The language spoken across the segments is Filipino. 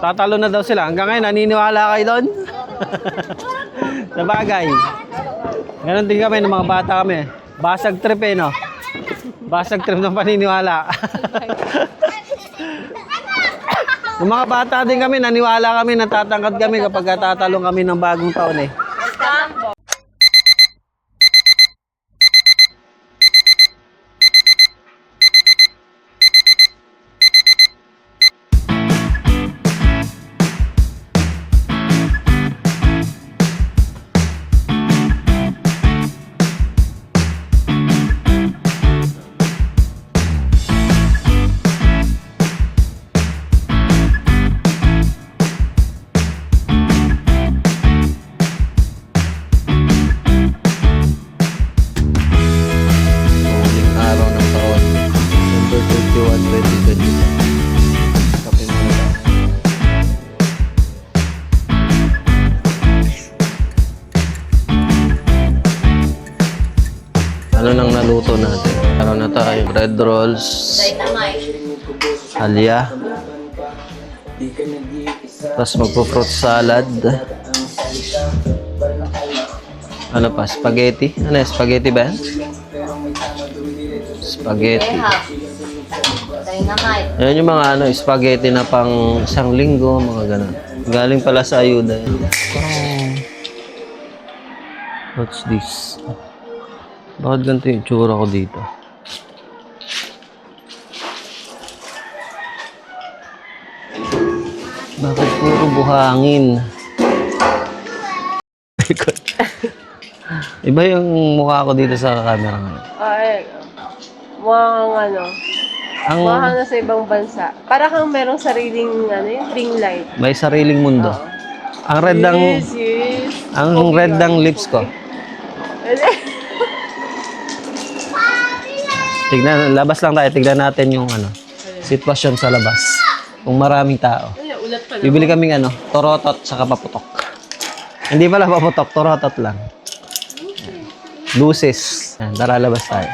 Tatalo na daw sila. Hanggang ngayon, naniniwala kayo doon? Sa bagay. Ganon din kami ng mga bata kami. Basag trip no? Basag trip ng paniniwala. Yung mga bata din kami, naniwala kami, natatangkad kami kapag tatalong kami ng bagong taon Ano nang naluto natin? Ano na tayo? Bread rolls, halya, tapos magpo-fruit salad. Ano pa? Spaghetti? Ano yung spaghetti ba yan? Spaghetti. Yan yung mga spaghetti na pang isang linggo, mga ganun. Galing pala sa ayuda yan. What's this? Bakit ganito yung tsura ko dito? Bakit puro buhangin? Iba yung mukha ko dito sa camera ngayon. Ay, mukhang mukhang nasa ibang bansa. Para kang merong sariling, ring light. May sariling mundo. Ang red Yes. ang red ng lips ko. Tignan, labas lang tayo. Tignan natin yung sitwasyon sa labas. Kung maraming tao. Bibili kaming torotot sa paputok. Hindi pala paputok, torotot lang. Luces. Yan, tara labas tayo.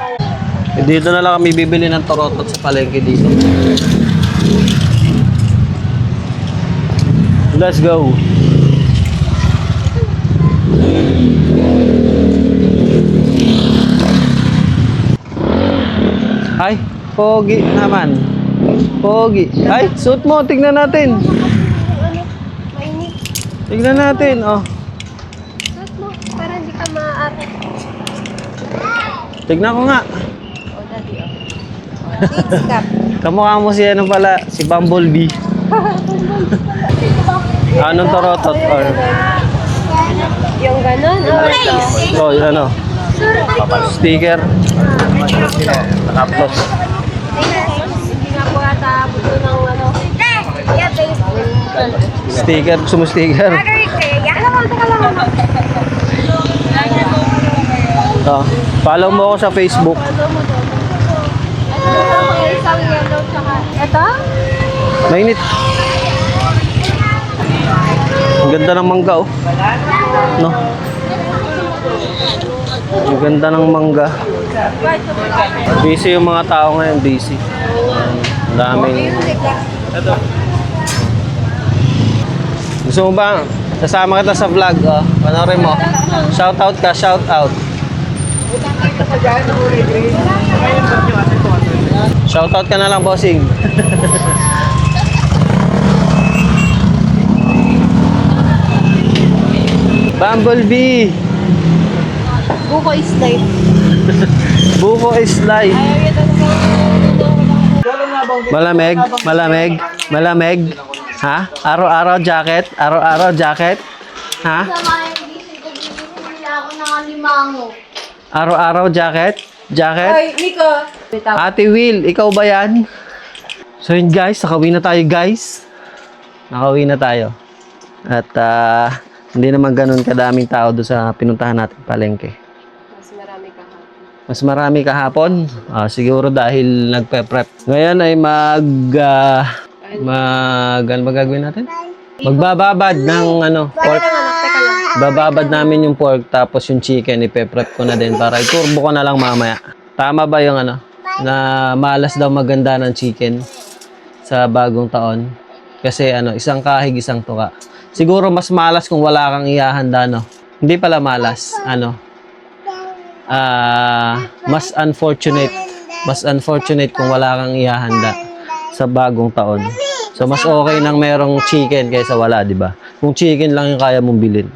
Dito na lang kami bibili ng torotot sa palengke dito. Let's go. Ay, pogi naman. Pogi. Ay, suot mo. Tignan natin. Tignan natin, oh. Suot mo, para hindi ka maaari. Tignan ko nga. O, dali, It's cap. Kamukha mo si pala, si Bumblebee. Anong torotot? Or... Yung ganon, Oh, yun sticker. Tapos. Hindi nga po ata buto ng Sticker. Gusto mo sticker? Oh, follow mo ako sa Facebook. Ito? Mainit. Ang ganda ng mangga, oh. No? Ang ganda ng mangga. Busy yung mga tao ngayon, busy. Ang daming... Gusto mo ba? Kasama kita sa vlog, oh. Panoorin mo. Shoutout ka, shoutout. Shoutout ka na lang, bossing. Bumblebee. Buko is life. Buko is life. Malamig, malamig, malamig. Ha? Araw-araw jacket, araw-araw jacket. Ha? Araw-araw jacket, jacket. Ay, Nico. Ate Will, ikaw ba yan? So yun guys, nakauwi na tayo guys. Nakauwi na tayo. At hindi naman ganun kadaming tao doon sa pinuntahan natin palengke. Mas marami kahapon. Mas marami kahapon? Siguro dahil nagpe-prep. Ngayon ay ano ba gagawin natin? Magbababad ng pork. Teka lang. Bababad namin yung pork tapos yung chicken ipe-prep ko na din para iturbo ko na lang mamaya. Tama ba yung na malas daw maganda ng chicken sa bagong taon? Kasi isang kahig, isang tuka. Siguro mas malas kung wala kang ihahanda, no? Hindi pala malas. Mas unfortunate kung wala kang ihahanda sa bagong taon. So, mas okay nang merong chicken kaysa wala, di ba? Kung chicken lang yung kaya mong bilhin.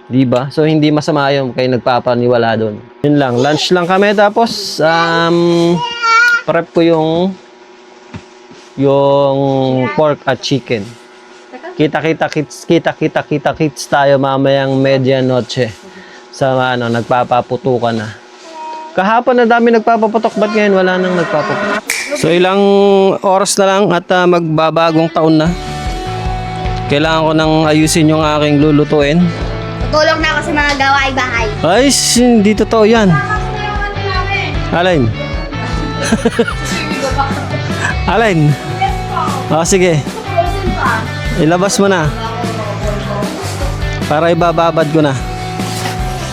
Di ba? So, hindi masama yung kayo nagpapaniwala doon. Yun lang. Lunch lang kami. Tapos, prep ko yung pork at chicken. Kita kits tayo mamayang medianoche sa nagpapaputukan na. Kahapon na dami nagpapaputok, ba't ngayon wala nang nagpapaputok? So ilang oras na lang at magbabagong taon na. Kailangan ko nang ayusin yung aking lulutuin. Tutulong na ako sa mga gawaing bahay. Ay, hindi totoo yan. Alin? Alin? Sige. Ilabas mo na. Para ibababad ko na.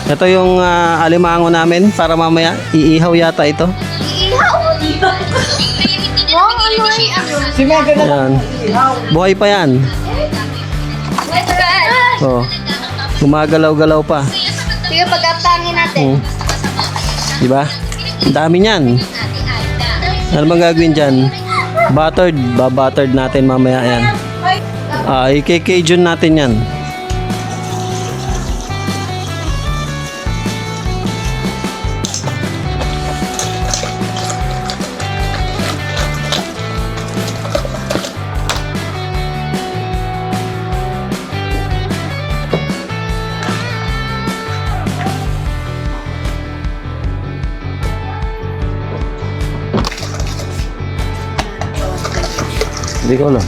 Ito yung alimango namin para mamaya iihaw yata ito. Yan. Buhay pa yan. Oh. Gumagalaw-galaw pa. Sige, pagkatangin natin. Diba? Ang dami niyan. Ano bang gagawin dyan? Buttered. Ba-buttered natin mamaya yan. I-Cajun natin yan. Hindi ko alam.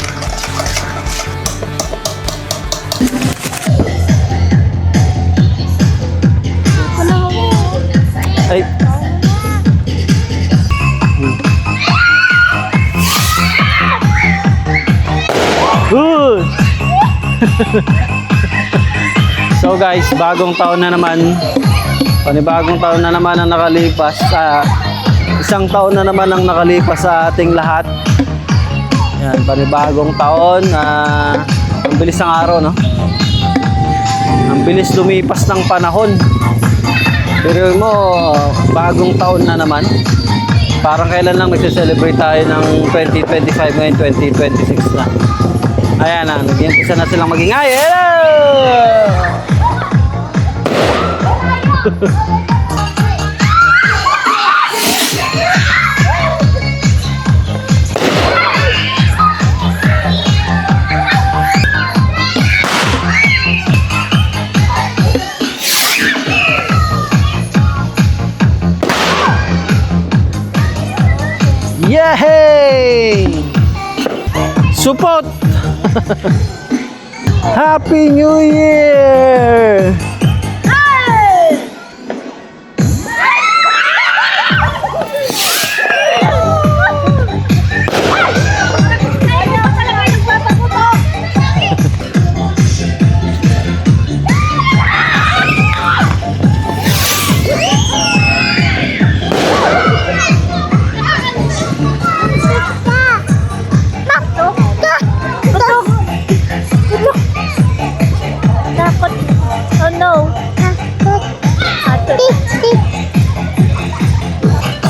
Ay. Good. So guys, bagong taon na naman. Panibagong taon na naman ang nakalipas. Isang taon na naman ang nakalipas sa ating lahat. Yan, panibagong taon. Ang bilis ng araw, no? Ang bilis lumipas ng panahon. Pero mo, bagong taon na naman. Parang kailan lang magse-celebrate tayo ng 2025, ngayon 2026 na. Ayan na, nag-iimpisa na silang magingay. Hello! Yay! Support! Happy New Year!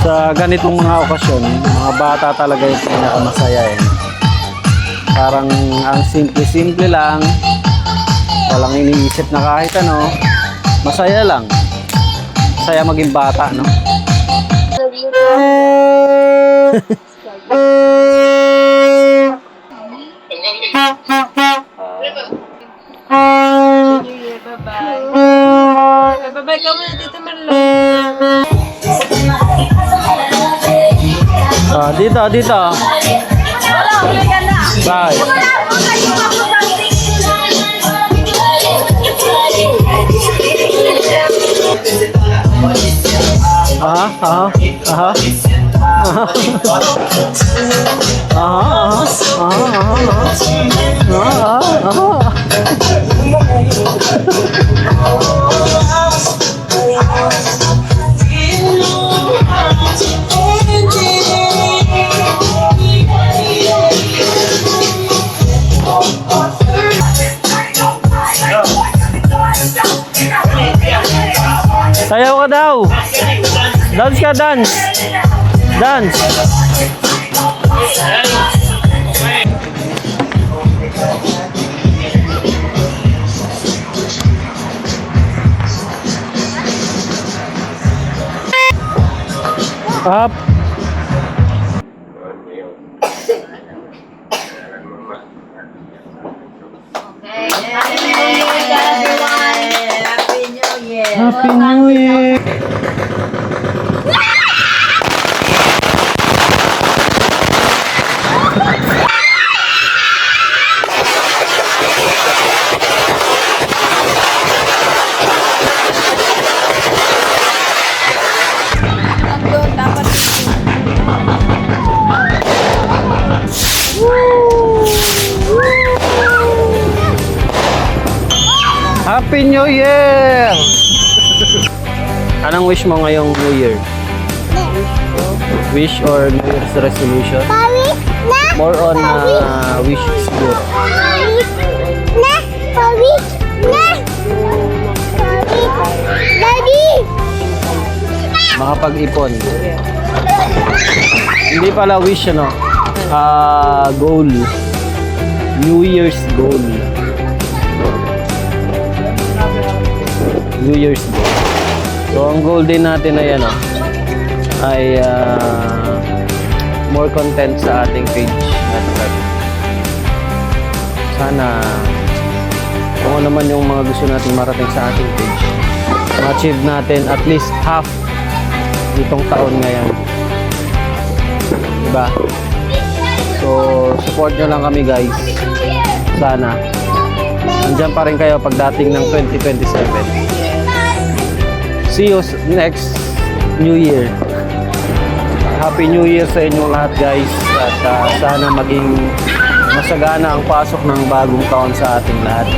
Sa ganitong mga okasyon, mga bata talaga yung pinakamasaya eh. Parang ang simple-simple lang, walang iniisip na kahit ano, masaya lang. Masaya maging bata, no? Bye-bye ka muna, Tito Marlon. Dito. Bye. Dance ka, dance! Dance! Up! Happy New Year! Happy New Year! Anong wish mo ngayong New Year? Wish or New Year's resolution? Pawis na! More on wish siguro. Pawis na! Pawis na! Pawis! Daddy! Makapag-ipon. Hindi pala wish, ano? Goal. New Year's goal. New Year's goal. So, ang goal din natin ay ano, ay more content sa ating page. At sana kung ano naman yung mga gusto nating marating sa ating page, ma-achieve natin at least half nitong taon ngayon. Diba? So, support nyo lang kami guys. Sana. Nandiyan pa rin kayo pagdating ng 2027. See you next New Year. Happy New Year sa inyong lahat guys. At sana maging masagana ang pasok ng bagong taon sa ating lahat.